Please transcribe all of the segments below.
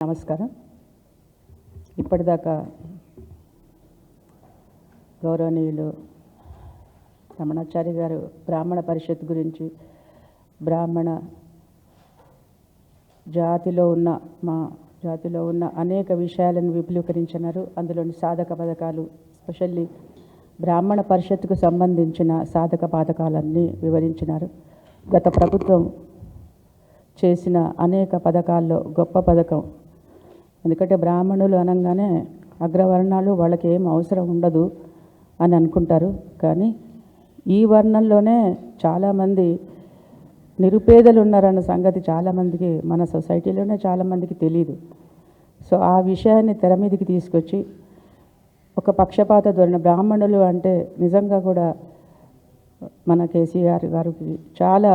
నమస్కారం. ఇప్పటిదాకా గౌరవనీయులు రమణాచారి గారు బ్రాహ్మణ పరిషత్ గురించి, బ్రాహ్మణ జాతిలో ఉన్న అనేక విషయాలను విపులీకరించినారు. అందులోని సాధక పథకాలు, స్పెషల్లీ బ్రాహ్మణ పరిషత్తుకు సంబంధించిన సాధక పథకాలన్నీ వివరించినారు. గత ప్రభుత్వం చేసిన అనేక పథకాల్లో గొప్ప పథకం, ఎందుకంటే బ్రాహ్మణులు అనగానే అగ్రవర్ణాలు వాళ్ళకి ఏం అవసరం ఉండదు అని అనుకుంటారు. కానీ ఈ వర్ణంలోనే చాలామంది నిరుపేదలు ఉన్నారన్న సంగతి చాలామందికి, మన సొసైటీలోనే చాలామందికి తెలియదు. సో ఆ విషయాన్ని తెర మీదకి తీసుకొచ్చి ఒక పక్షపాత ధోరణి, బ్రాహ్మణులు అంటే నిజంగా కూడా మన కేసీఆర్ గారికి చాలా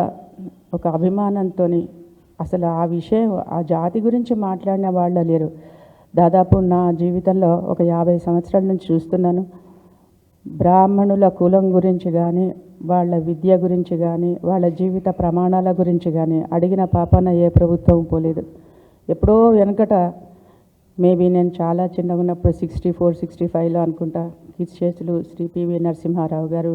ఒక అభిమానంతో అసలు ఆ విషయం, ఆ జాతి గురించి మాట్లాడిన వాళ్ళ లేరు. దాదాపు నా జీవితంలో ఒక 50 సంవత్సరాల నుంచి చూస్తున్నాను. బ్రాహ్మణుల కులం గురించి కానీ, వాళ్ళ విద్య గురించి కానీ, వాళ్ళ జీవిత ప్రమాణాల గురించి కానీ అడిగిన పాపాన ఏ ప్రభుత్వం పోలేదు. ఎప్పుడో వెనకట, మేబీ నేను చాలా చిన్నగా ఉన్నప్పుడు 64, 65లో అనుకుంటా, కీర్తిశేషులు శ్రీ పివి నరసింహారావు గారు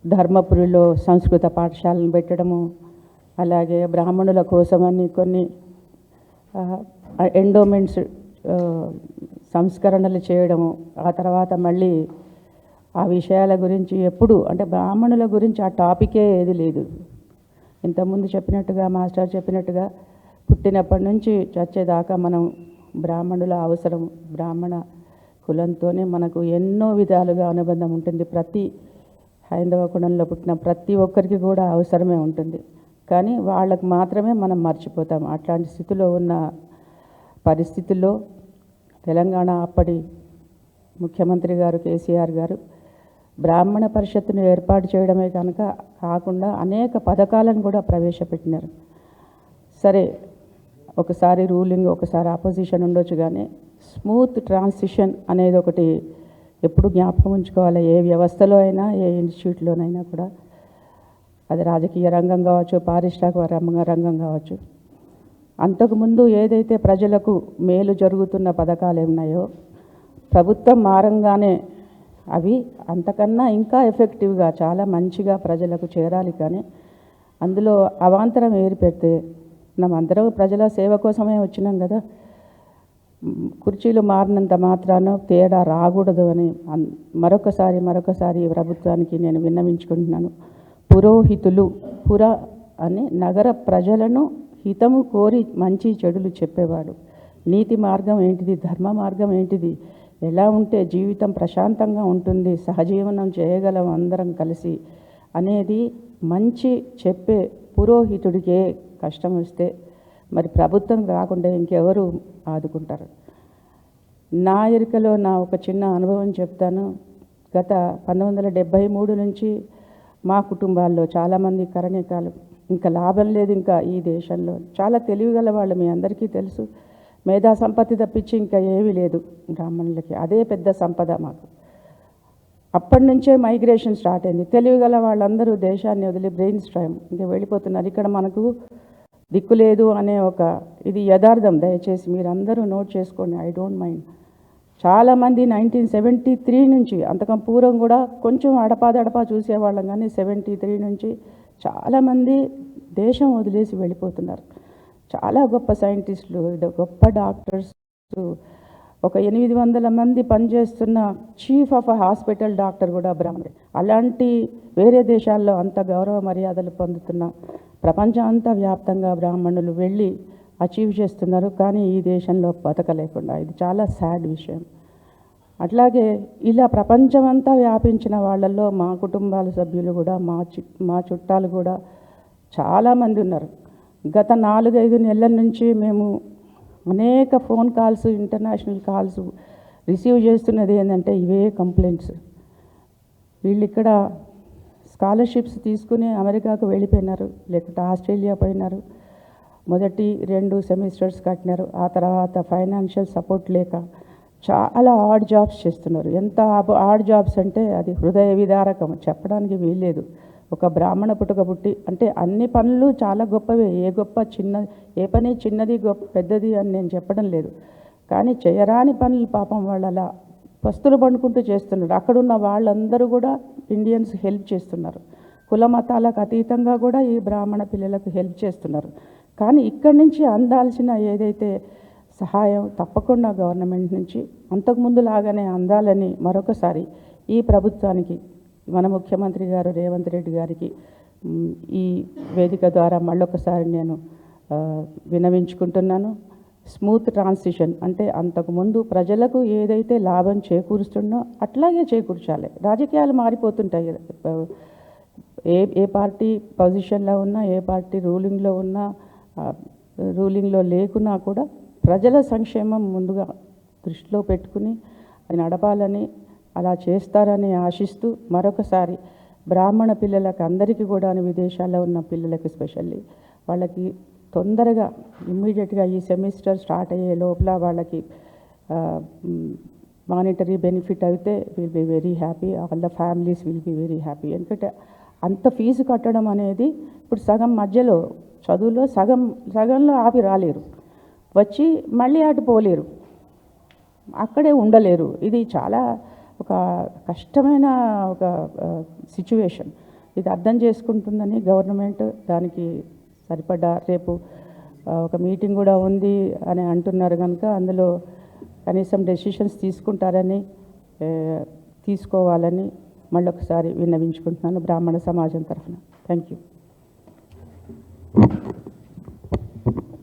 ధర్మపురిలో సంస్కృత పాఠశాలను పెట్టడము, అలాగే బ్రాహ్మణుల కోసమని కొన్ని ఎండోమెంట్స్ సంస్కరణలు చేయడము, ఆ తర్వాత మళ్ళీ ఆ విషయాల గురించి ఎప్పుడు అంటే బ్రాహ్మణుల గురించి ఆ టాపికే ఏది లేదు. ఇంతకుముందు చెప్పినట్టుగా, మాస్టర్ చెప్పినట్టుగా, పుట్టినప్పటి నుంచి చచ్చేదాకా మనం బ్రాహ్మణుల అవసరం, బ్రాహ్మణ కులంతోనే మనకు ఎన్నో విధాలుగా అనుబంధం ఉంటుంది. ప్రతి హైందవ కులంలో పుట్టిన ప్రతి ఒక్కరికి కూడా అవసరమే ఉంటుంది. కానీ వాళ్ళకు మాత్రమే మనం మర్చిపోతాం. అట్లాంటి స్థితిలో ఉన్న పరిస్థితుల్లో తెలంగాణ అప్పటి ముఖ్యమంత్రి గారు కేసీఆర్ గారు బ్రాహ్మణ పరిషత్తును ఏర్పాటు చేయడమే కనుక కాకుండా అనేక పథకాలను కూడా ప్రవేశపెట్టినారు. సరే, ఒకసారి రూలింగ్, ఒకసారి ఆపోజిషన్ ఉండొచ్చు, కానీ స్మూత్ ట్రాన్సిషన్ అనేది ఒకటి ఎప్పుడు జ్ఞాపకం ఉంచుకోవాలి. ఏ వ్యవస్థలో అయినా, ఏ ఇన్స్టిట్యూట్లోనైనా కూడా, అది రాజకీయ రంగం కావచ్చు, పారిశ్రామిక రంగం కావచ్చు. అంతకుముందు ఏదైతే ప్రజలకు మేలు జరుగుతున్న పథకాలు ఉన్నాయో, ప్రభుత్వం మారంగానే అవి అంతకన్నా ఇంకా ఎఫెక్టివ్గా చాలా మంచిగా ప్రజలకు చేరాలి. కానీ అందులో అవాంతరం ఏర్పెడితే, మనమందరం ప్రజల సేవ కోసమే వచ్చినాం కదా, కుర్చీలు మారినంత మాత్రాన తేడా రాకూడదు అని మరొకసారి ప్రభుత్వానికి నేను విన్నవించుకుంటున్నాను. పురోహితులు, పుర అని నగర ప్రజలను హితము కోరి మంచి చెడులు చెప్పేవాడు. నీతి మార్గం ఏంటిది, ధర్మ మార్గం ఏంటిది, ఎలా ఉంటే జీవితం ప్రశాంతంగా ఉంటుంది, సహజీవనం చేయగలం అందరం కలిసి అనేది మంచి చెప్పే పురోహితుడికే కష్టం వస్తే మరి ప్రభుత్వం రాకుండా ఇంకెవరు ఆదుకుంటారు? నా ఎరుకలో నా ఒక చిన్న అనుభవం చెప్తాను. గత 1973 నుంచి మా కుటుంబాల్లో చాలామంది కరణికాలు, ఇంకా లాభం లేదు ఇంకా ఈ దేశంలో. చాలా తెలివిగల వాళ్ళు, మీ అందరికీ తెలుసు. మేధా సంపత్తి తప్పించి ఇంకా ఏమీ లేదు బ్రాహ్మణులకి, అదే పెద్ద సంపద మాకు. అప్పటి నుంచే మైగ్రేషన్ స్టార్ట్ అయింది. తెలివిగల వాళ్ళందరూ దేశాన్ని వదిలి బ్రెయిన్ స్ట్రైమ్ ఇంకా వెళ్ళిపోతున్నారు. ఇక్కడ మనకు దిక్కు లేదు అనే ఒక ఇది యథార్థం. దయచేసి మీరందరూ నోట్ చేసుకోండి, ఐ డోంట్ మైండ్. చాలామంది 1973 నుంచి, అంతకం పూర్వం కూడా కొంచెం అడపాదడపా చూసేవాళ్ళం, కానీ 73 నుంచి చాలామంది దేశం వదిలేసి వెళ్ళిపోతున్నారు. చాలా గొప్ప సైంటిస్టులు, గొప్ప డాక్టర్స్, ఒక 800 మంది పనిచేస్తున్న chief of a hospital doctor కూడా బ్రాహ్మణుడే. అలాంటి వేరే దేశాల్లో అంత గౌరవ మర్యాదలు పొందుతున్న, ప్రపంచం అంతా వ్యాప్తంగా బ్రాహ్మణులు వెళ్ళి అచీవ్ చేస్తున్నారు. కానీ ఈ దేశంలో బతకలేకుండా, ఇది చాలా సాడ్ విషయం. అట్లాగే ఇలా ప్రపంచమంతా వ్యాపించిన వాళ్ళల్లో మా కుటుంబాల సభ్యులు కూడా, మా చుట్టాలు కూడా చాలామంది ఉన్నారు. గత 4-5 నెలల నుంచి మేము అనేక phone calls, international calls receive చేస్తున్నది ఏంటంటే ఇవే కంప్లైంట్స్. వీళ్ళు ఇక్కడ స్కాలర్షిప్స్ తీసుకుని అమెరికాకు వెళ్ళిపోయినారు, లేకపోతే ఆస్ట్రేలియా పోయినారు. మొదటి 2 సెమిస్టర్స్ కట్టినారు. ఆ తర్వాత ఫైనాన్షియల్ సపోర్ట్ లేక చాలా ఆడ్ జాబ్స్ చేస్తున్నారు. ఎంత ఆడ్ జాబ్స్ అంటే అది హృదయ విదారకం, చెప్పడానికి వీల్లేదు. ఒక బ్రాహ్మణ పుట్టుక పుట్టి అంటే అన్ని పనులు చాలా గొప్పవే, ఏ పని చిన్నది పెద్దది అని నేను చెప్పడం లేదు. కానీ చేయరాని పనులు పాపం వాళ్ళు అలా పస్తులు పండుకుంటూ చేస్తున్నారు. అక్కడున్న వాళ్ళందరూ కూడా ఇండియన్స్ హెల్ప్ చేస్తున్నారు. కుల మతాలకు అతీతంగా కూడా ఈ బ్రాహ్మణ పిల్లలకు హెల్ప్ చేస్తున్నారు. కానీ ఇక్కడి నుంచి అందాల్సిన ఏదైతే సహాయం తప్పకుండా గవర్నమెంట్ నుంచి అంతకుముందు లాగానే అందాలని మరొకసారి ఈ ప్రభుత్వానికి, మన ముఖ్యమంత్రి గారు రేవంత్ రెడ్డి గారికి ఈ వేదిక ద్వారా మళ్ళొకసారి నేను విన్నవించుకుంటున్నాను. స్మూత్ ట్రాన్సిషన్ అంటే అంతకుముందు ప్రజలకు ఏదైతే లాభం చేకూరుస్తుందో అట్లాగే చేకూర్చాలి. రాజకీయాలు మారిపోతుంటాయి. ఏ పార్టీ పొజిషన్లో ఉన్నా, ఏ పార్టీ రూలింగ్లో ఉన్నా, రూలింగ్లో లేకున్నా కూడా ప్రజల సంక్షేమం ముందుగా దృష్టిలో పెట్టుకుని అది నడపాలని, అలా చేస్తారని ఆశిస్తూ మరొకసారి బ్రాహ్మణ పిల్లలకు అందరికీ కూడా విదేశాల్లో ఉన్న పిల్లలకి స్పెషల్లీ వాళ్ళకి తొందరగా ఇమ్మీడియట్గా ఈ సెమిస్టర్ స్టార్ట్ అయ్యే లోపల వాళ్ళకి మానిటరీ బెనిఫిట్ అయితే will be very happy. All the families will be very happy. ఎందుకంటే అంత ఫీజు కట్టడం అనేది ఇప్పుడు సగం మధ్యలో చదువులో సగంలో ఆపి రాలేరు, వచ్చి మళ్ళీ అటు పోలేరు, అక్కడే ఉండలేరు. ఇది చాలా ఒక కష్టమైన ఒక సిచ్యువేషన్. ఇది అర్థం చేసుకుంటుందని గవర్నమెంట్ దానికి సరిపడా రేపు ఒక మీటింగ్ కూడా ఉంది అని అంటున్నారు కనుక అందులో కనీసం డెసిషన్స్ తీసుకోవాలని మళ్ళొకసారి విన్నవించుకుంటున్నాను బ్రాహ్మణ సమాజం తరఫున. Thank you.